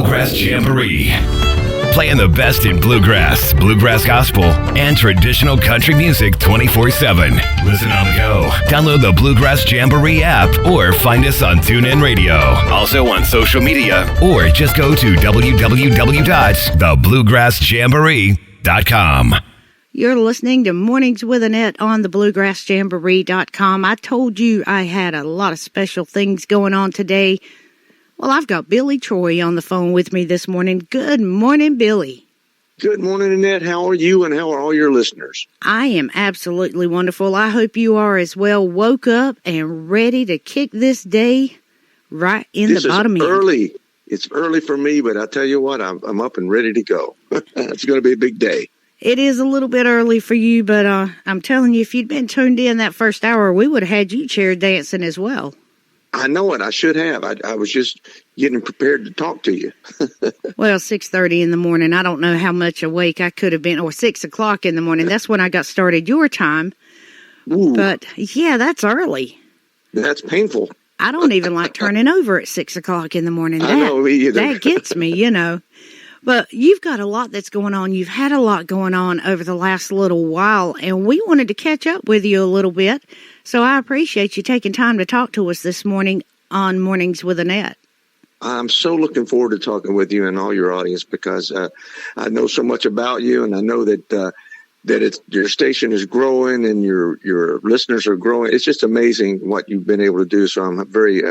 Bluegrass Jamboree. Playing the best in bluegrass gospel, and traditional country music 24/7. Listen on the go. Download the Bluegrass Jamboree app or find us on TuneIn Radio. Also on social media, or just go to www.thebluegrassjamboree.com. You're listening to Mornings with Annette on the bluegrassjamboree.com. I told you I had a lot of special things going on today. Well, I've got Billy Troy on the phone with me this morning. Good morning, Billy. Good morning, Annette. How are you and how are all your listeners? I am absolutely wonderful. I hope you are as well. Woke up and ready to kick this day right in the bottom end. This is early. It's early for me, but I tell you what, I'm up and ready to go. It's going to be a big day. It is a little bit early for you, but I'm telling you, if you'd been tuned in that first hour, we would have had you chair dancing as well. I know it. I should have. I was just getting prepared to talk to you. Well, 6:30 in the morning. I don't know how much awake I could have been, or 6 o'clock in the morning. That's when I got started your time. Ooh. But, yeah, that's early. That's painful. I don't even like turning over at 6 o'clock in the morning. I know, me either. That gets me, you know. But you've got a lot that's going on. You've had a lot going on over the last little while, and we wanted to catch up with you a little bit. So I appreciate you taking time to talk to us this morning on Mornings with Annette. I'm so looking forward to talking with you and all your audience because I know so much about you, and I know that your station is growing and your listeners are growing. It's just amazing what you've been able to do. So I'm very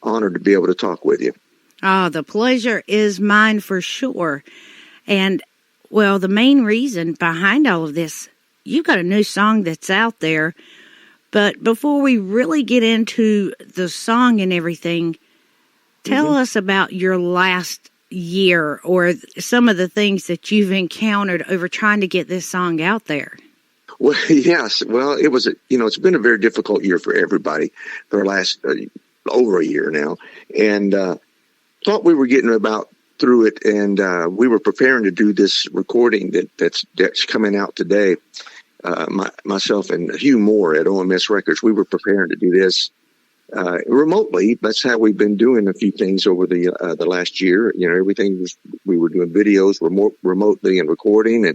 honored to be able to talk with you. Oh, the pleasure is mine for sure. And, well, the main reason behind all of this, you've got a new song that's out there. But before we really get into the song and everything, tell us about your last year or some of the things that you've encountered over trying to get this song out there. Well, yes. Well, it's been a very difficult year for everybody for the last over a year now. And thought we were getting about through it, and we were preparing to do this recording that's coming out today. Myself and Hugh Moore at OMS Records, we were preparing to do this remotely. That's how we've been doing a few things over the last year. You know, we were doing videos remotely and recording,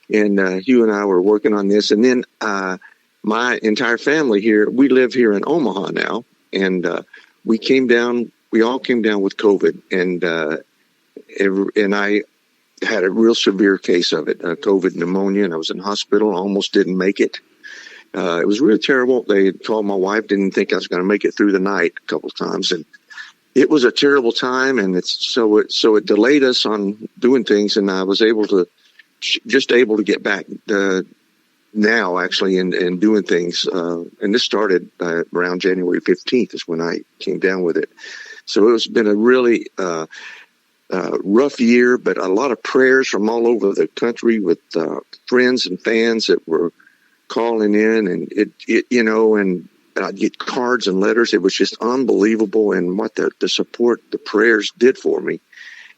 and Hugh and I were working on this. And then my entire family here, we live here in Omaha now, and we all came down with COVID, and I had a real severe case of it, COVID pneumonia, and I was in hospital, almost didn't make it. It was really terrible. They had called my wife, didn't think I was going to make it through the night a couple of times, and it was a terrible time, and it delayed us on doing things, and I was able to get back now, actually, and doing things. And this started around January 15th is when I came down with it. So it's been a really rough year, but a lot of prayers from all over the country with friends and fans that were calling in, and and I'd get cards and letters. It was just unbelievable, and what the support, the prayers did for me.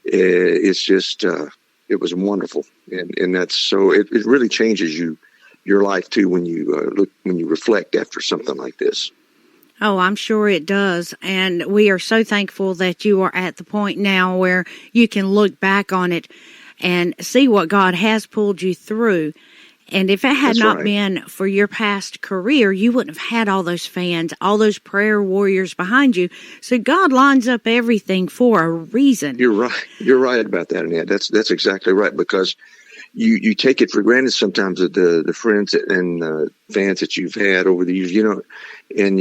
It's just it was wonderful, and that's so it really changes your life too when you reflect after something like this. Oh, I'm sure it does. And we are so thankful that you are at the point now where you can look back on it and see what God has pulled you through. And if it had not been for your past career, you wouldn't have had all those fans, all those prayer warriors behind you. So God lines up everything for a reason. You're right. You're right about that, Annette. That's exactly right, because you take it for granted sometimes that the friends and fans that you've had over the years, and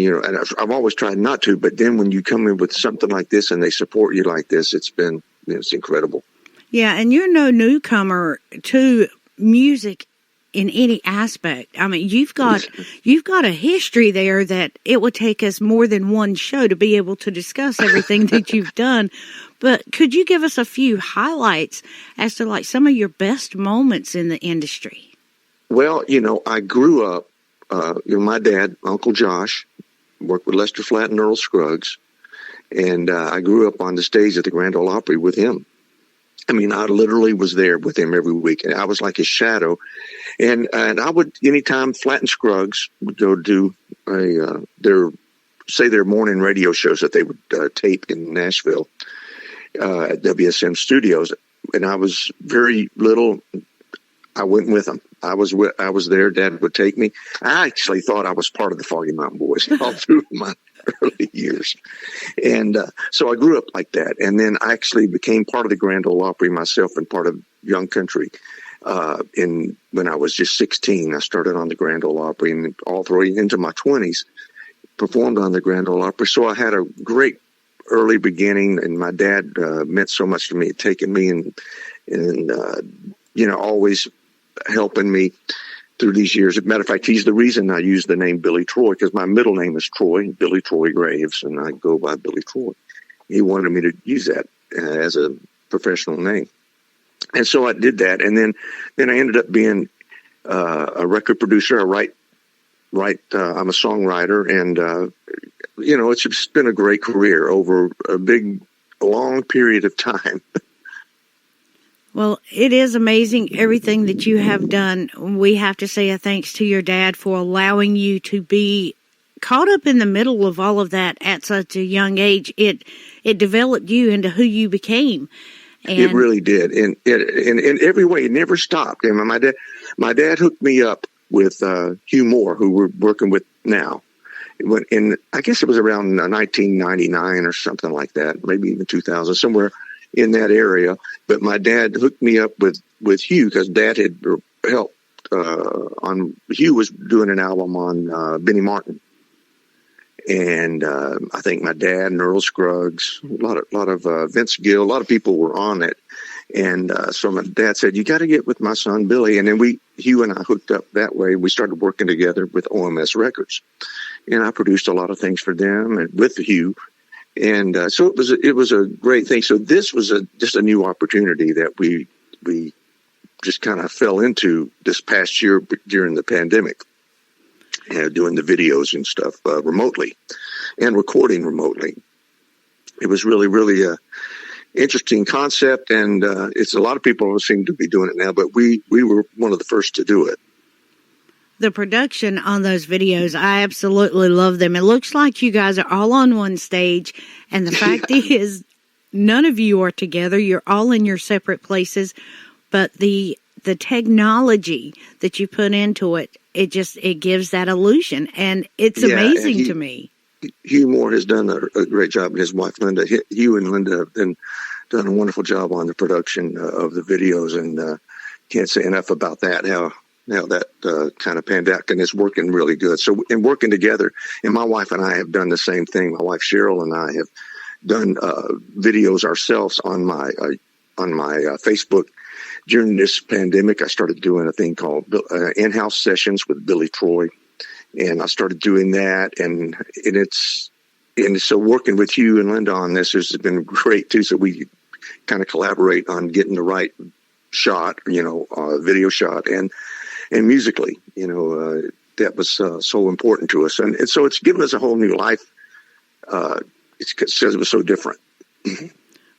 I've always tried not to, but then when you come in with something like this and they support you like this, it's incredible. Yeah, and you're no newcomer to music in any aspect. I mean, you've got a history there that it would take us more than one show to be able to discuss everything that you've done. But could you give us a few highlights as to like some of your best moments in the industry? Well, I grew up, my dad, Uncle Josh, worked with Lester Flatt and Earl Scruggs, and I grew up on the stage at the Grand Ole Opry with him. I mean, I literally was there with him every week, and I was like his shadow. And I would, anytime Flatt and Scruggs would go do their morning radio shows that they would tape in Nashville, at WSM Studios, and I was very little. I went with them. I was there. Dad would take me. I actually thought I was part of the Foggy Mountain Boys all through my early years. And so I grew up like that. And then I actually became part of the Grand Ole Opry myself and part of Young Country. When I was just 16, I started on the Grand Ole Opry, and all through into my 20s, performed on the Grand Ole Opry. So I had a great early beginning, and my dad meant so much to me, taking me and always helping me through these years. As a matter of fact, he's the reason I use the name Billy Troy, because my middle name is Troy, Billy Troy Graves, and I go by Billy Troy. He wanted me to use that as a professional name. And so I did that. And then I ended up being a record producer. I write. I'm a songwriter, and it's just been a great career over a long period of time. Well, it is amazing everything that you have done. We have to say a thanks to your dad for allowing you to be caught up in the middle of all of that at such a young age. It developed you into who you became. And it really did. In every way, it never stopped. And my dad hooked me up with Hugh Moore, who we're working with now. I guess it was around 1999 or something like that, maybe even 2000, somewhere in that area. But my dad hooked me up with Hugh, because Dad had helped Hugh was doing an album on Benny Martin. And I think my dad and Earl Scruggs, a lot of Vince Gill, a lot of people were on it. And so my dad said, "You got to get with my son Billy." And then Hugh and I hooked up that way. We started working together with OMS Records, and I produced a lot of things for them and with Hugh. And so it was a great thing. So this was just a new opportunity that we just kind of fell into this past year during the pandemic. Doing the videos and stuff remotely and recording remotely. It was really, really a interesting concept, and it's a lot of people seem to be doing it now, but we were one of the first to do it. The production on those videos, I absolutely love them. It looks like you guys are all on one stage, and the fact is none of you are together. You're all in your separate places, but the technology that you put into it, it gives that illusion, and it's amazing to me. Hugh Moore has done a great job, and his wife Linda. Hugh and Linda have done a wonderful job on the production of the videos, and can't say enough about that. How that kind of panned out, and it's working really good. So, in working together, and my wife and I have done the same thing. My wife Cheryl and I have done videos ourselves on my Facebook. During this pandemic, I started doing a thing called in-house sessions with Billy Troy, and I started doing that, and so working with Hugh and Linda on this has been great too. So we kind of collaborate on getting the right shot, video shot, and musically, that was so important to us, and so it's given us a whole new life. It's because it was so different.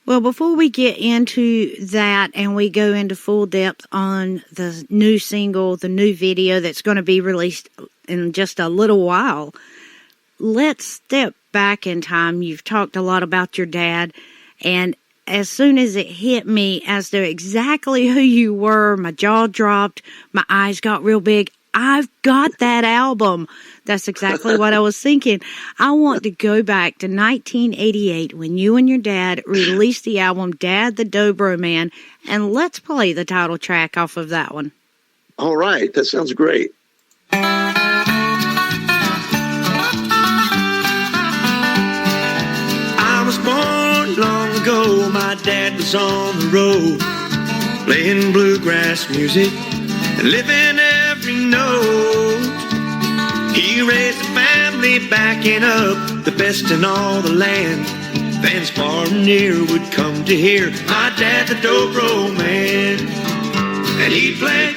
Well, before we get into that and we go into full depth on the new single, the new video that's going to be released in just a little while, let's step back in time. You've talked a lot about your dad, and as soon as it hit me as to exactly who you were, my jaw dropped, my eyes got real big. I've got that album. That's exactly what I was thinking. I want to go back to 1988 when you and your dad released the album Dad the Dobro Man, and let's play the title track off of that one. All right. That sounds great. I was born long ago. My dad was on the road, playing bluegrass music and living every note. He raised a family backing up the best in all the land. Fans far and near would come to hear my dad, the Dobro Man. And he'd play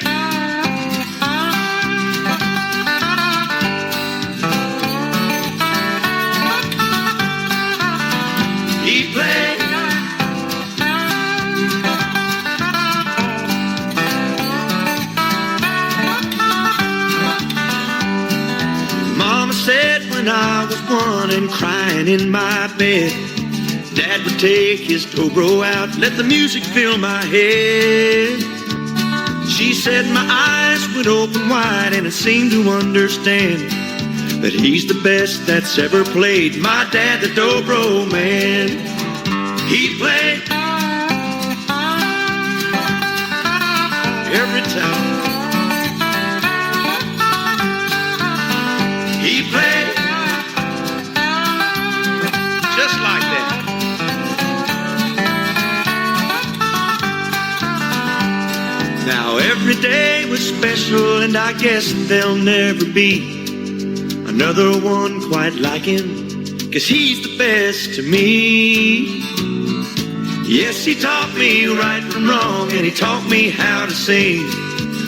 Mama said when I was one and crying in my bed, Dad Dad would take his dobro out, let the music fill my head. She said my eyes would open wide and I seemed to understand that he's the best that's ever played. My dad, the dobro man, he played every time. He played just like that. Now every day was special, and I guess there'll never be another one quite like him, 'cause he's the best to me. Yes, he taught me right from wrong, and he taught me how to sing.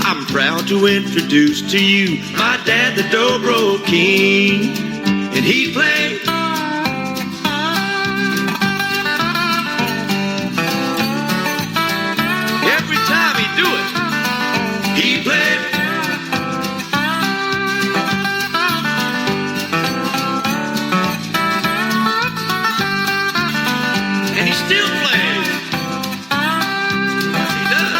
I'm proud to introduce to you my dad, the dobro king. And he played every time he'd do it. He played. And he still plays. He does.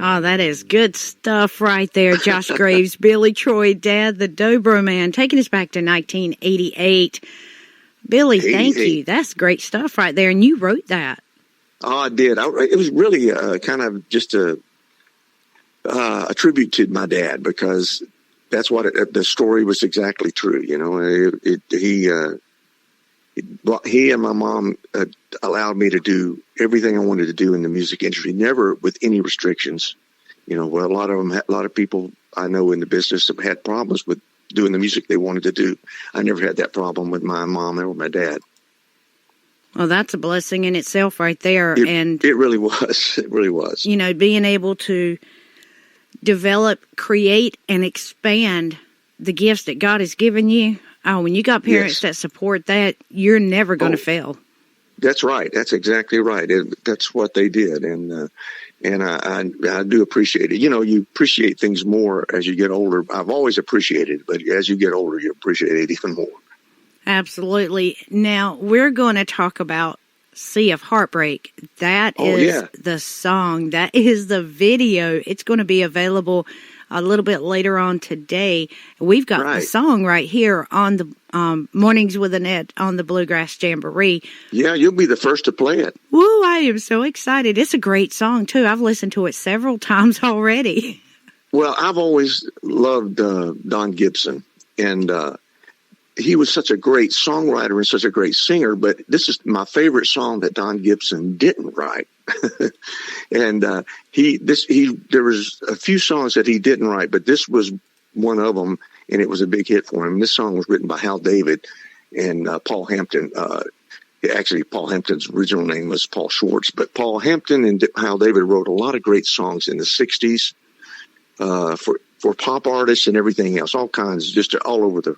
Oh, that is good stuff right there. Josh Graves, Billy Troy, Dad, the Dobro Man, taking us back to 1988. Billy, thank you. That's great stuff right there. And you wrote that. Oh, I did. It was really kind of just a tribute to my dad, because that's what the story was exactly true. You know, he and my mom allowed me to do everything I wanted to do in the music industry, never with any restrictions. You know, well, a lot of people I know in the business have had problems with doing the music they wanted to do. I never had that problem with my mom or my dad. Well, that's a blessing in itself right there. It really was. It really was. You know, being able to develop, create, and expand the gifts that God has given you. Oh, when you got parents that support that, you're never going to fail. That's right. That's exactly right. That's what they did. And I do appreciate it. You know, you appreciate things more as you get older. I've always appreciated it, but as you get older, you appreciate it even more. Absolutely. Now, we're going to talk about Sea of Heartbreak. That is the song. That is the video. It's going to be available a little bit later on today. We've got the song right here on the Mornings with Annette on the Bluegrass Jamboree. Yeah, you'll be the first to play it. Woo, I am so excited. It's a great song, too. I've listened to it several times already. Well, I've always loved Don Gibson, and he was such a great songwriter and such a great singer, but this is my favorite song that Don Gibson didn't write. And there was a few songs that he didn't write, but this was one of them, and it was a big hit for him. This song was written by Hal David and Paul Hampton. Actually, Paul Hampton's original name was Paul Schwartz, but Paul Hampton and Hal David wrote a lot of great songs in the 60s for pop artists and everything else, all kinds, just all over the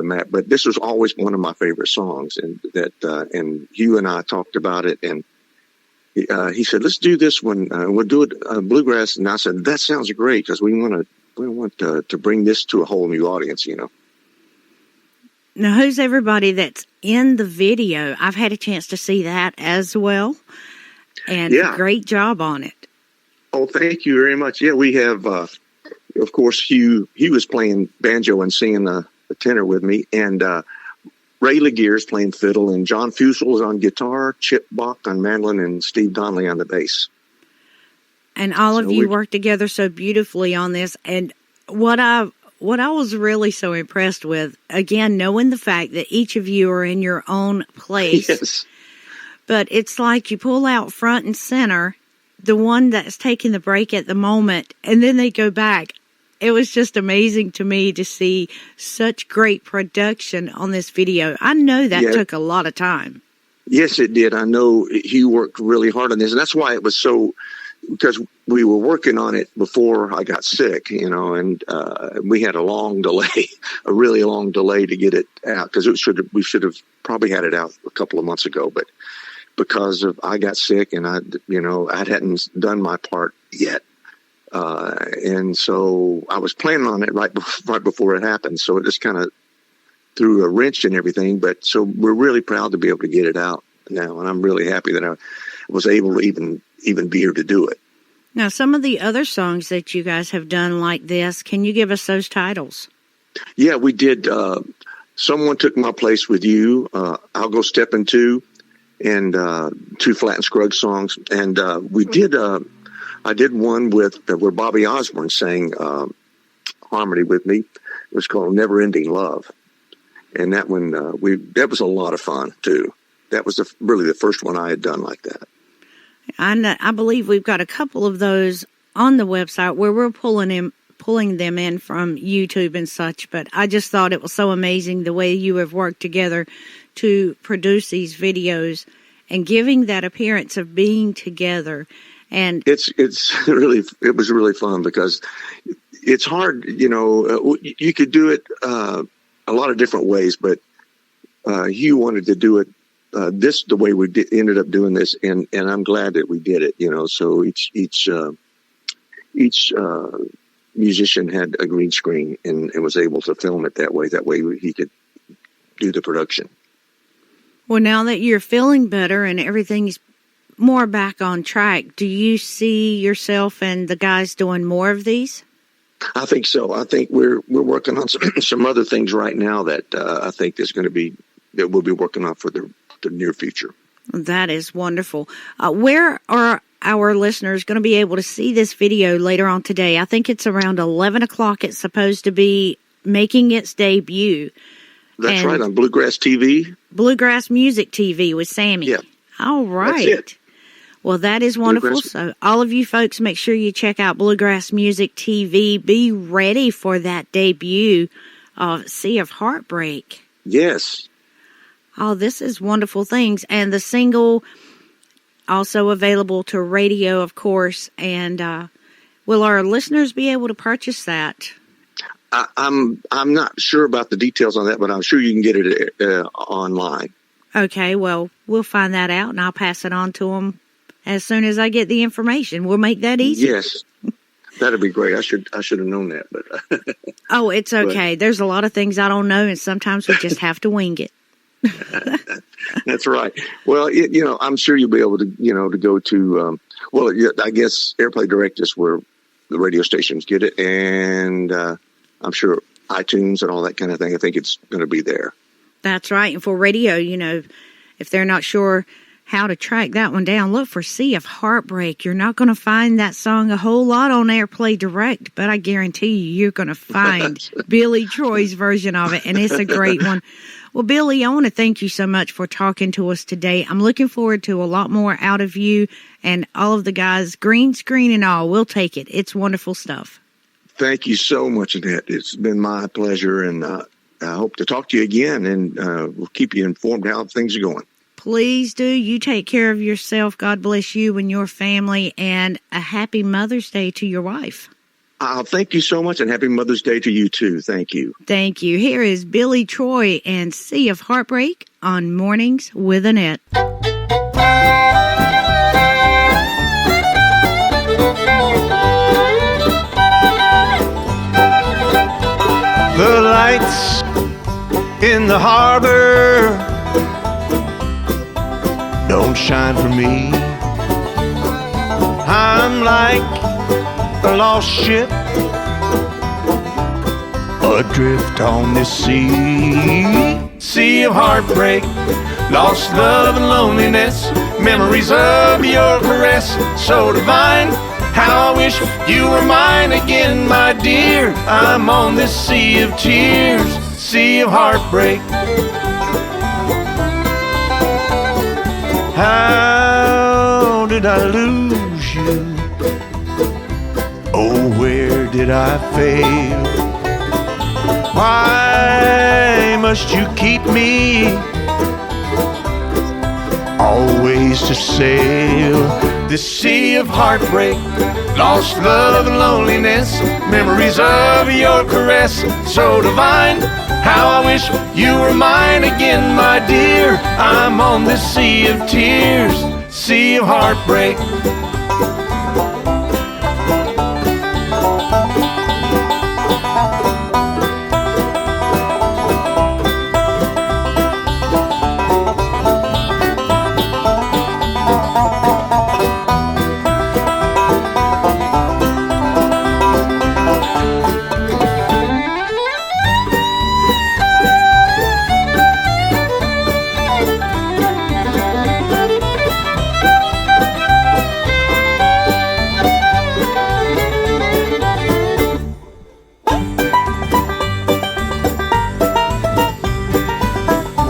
map. But this was always one of my favorite songs, and and Hugh and I talked about it, and he said, "Let's do this one. We'll do it bluegrass." And I said, "That sounds great, because we want to bring this to a whole new audience." You know. Now, who's everybody that's in the video? I've had a chance to see that as well, and great job on it. Oh, thank you very much. Yeah, we have, of course, Hugh. He was playing banjo and singing the tenor with me, and Ray Laguerre is playing fiddle, and John Fusel is on guitar, Chip Bach on mandolin, and Steve Donnelly on the bass. And all of you work together so beautifully on this. And what I was really so impressed with, again, knowing the fact that each of you are in your own place, yes. But it's like you pull out front and center the one that's taking the break at the moment, and then they go back. It was just amazing to me to see such great production on this video. I know that took a lot of time. Yes, it did. I know he worked really hard on this, and that's why it was so, because we were working on it before I got sick, you know, and we had a long delay, a really long delay to get it out, because we should have probably had it out a couple of months ago, but because I got sick and I hadn't done my part yet. And so I was planning on it right before it happened. So it just kind of threw a wrench in everything. But so we're really proud to be able to get it out now. And I'm really happy that I was able to even be here to do it. Now, some of the other songs that you guys have done like this, can you give us those titles? Yeah, we did. Someone Took My Place with You. I'll Go Steppin' Too, and 2 Flat and Scruggs songs. And we did. I did one with where Bobby Osborne sang harmony with me. It was called Never Ending Love, and that one that was a lot of fun too. That was really the first one I had done like that. I believe we've got a couple of those on the website where we're pulling them in from YouTube and such, but I just thought it was so amazing the way you have worked together to produce these videos and giving that appearance of being together. And it was really fun because it's hard, you could do it a lot of different ways, but Hugh wanted to do it the way we ended up doing this, and I'm glad that we did it. So each musician had a green screen and was able to film it that way. That way he could do the production. Well, now that you're feeling better and everything's more back on track, do you see yourself and the guys doing more of these? I think so. I think we're working on some other things right now that I think that we'll be working on for the near future. That is wonderful. Where are our listeners going to be able to see this video later on today? I think it's around 11 o'clock. It's supposed to be making its debut. That's right, on Bluegrass TV. Bluegrass Music TV with Sammy. Yeah. All right. That's it. Well, that is wonderful. Bluegrass. So all of you folks, make sure you check out Bluegrass Music TV. Be ready for that debut of Sea of Heartbreak. Yes. Oh, this is wonderful things. And the single also available to radio, of course. And will our listeners be able to purchase that? I'm not sure about the details on that, but I'm sure you can get it online. Okay, well, we'll find that out, and I'll pass it on to them as soon as I get the information. We'll make that easy. Yes, that'd be great. I should have known that, but oh, it's okay. There's a lot of things I don't know, and sometimes we just have to wing it. That's right. Well, I'm sure you'll be able to, to go to. I guess Airplay Direct is where the radio stations get it, and I'm sure iTunes and all that kind of thing. I think it's going to be there. That's right. And for radio, if they're not sure how to track that one down, look for Sea of Heartbreak. You're not going to find that song a whole lot on Airplay Direct, but I guarantee you're going to find Billy Troy's version of it, and it's a great one. Well, Billy, I want to thank you so much for talking to us today. I'm looking forward to a lot more out of you and all of the guys, green screen and all. We'll take it. It's wonderful stuff. Thank you so much, Annette. It's been my pleasure, and I hope to talk to you again, and we'll keep you informed how things are going. Please do. You take care of yourself. God bless you and your family, and a happy Mother's Day to your wife. Thank you so much, and happy Mother's Day to you, too. Thank you. Thank you. Here is Billy Troy and Sea of Heartbreak on Mornings with Annette. The lights in the harbor don't shine for me. I'm like a lost ship adrift on this sea of heartbreak, lost love and loneliness, memories of your caress so divine. How I wish you were mine again, my dear. I'm on this sea of tears, sea of heartbreak. How did I lose you? Oh, where did I fail? Why must you keep me always to sail this sea of heartbreak, lost love and loneliness, memories of your caress so divine. How I wish you were mine again, my dear. I'm on this sea of tears, sea of heartbreak.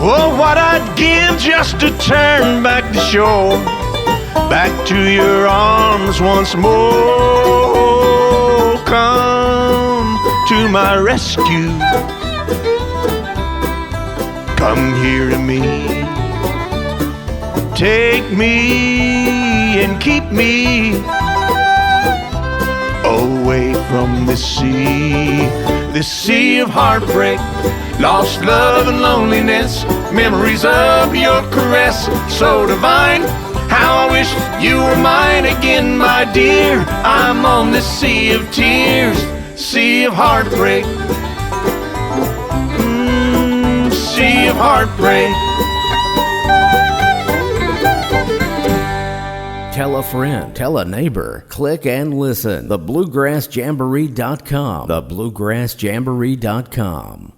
Oh, what I'd give just to turn back the shore, back to your arms once more. Come to my rescue, come here to me, take me and keep me away from this sea of heartbreak, lost love and loneliness, memories of your caress so divine. How I wish you were mine again, my dear. I'm on this sea of tears, sea of heartbreak, sea of heartbreak. Tell a friend, tell a neighbor, click and listen. TheBluegrassJamboree.com. TheBluegrassJamboree.com.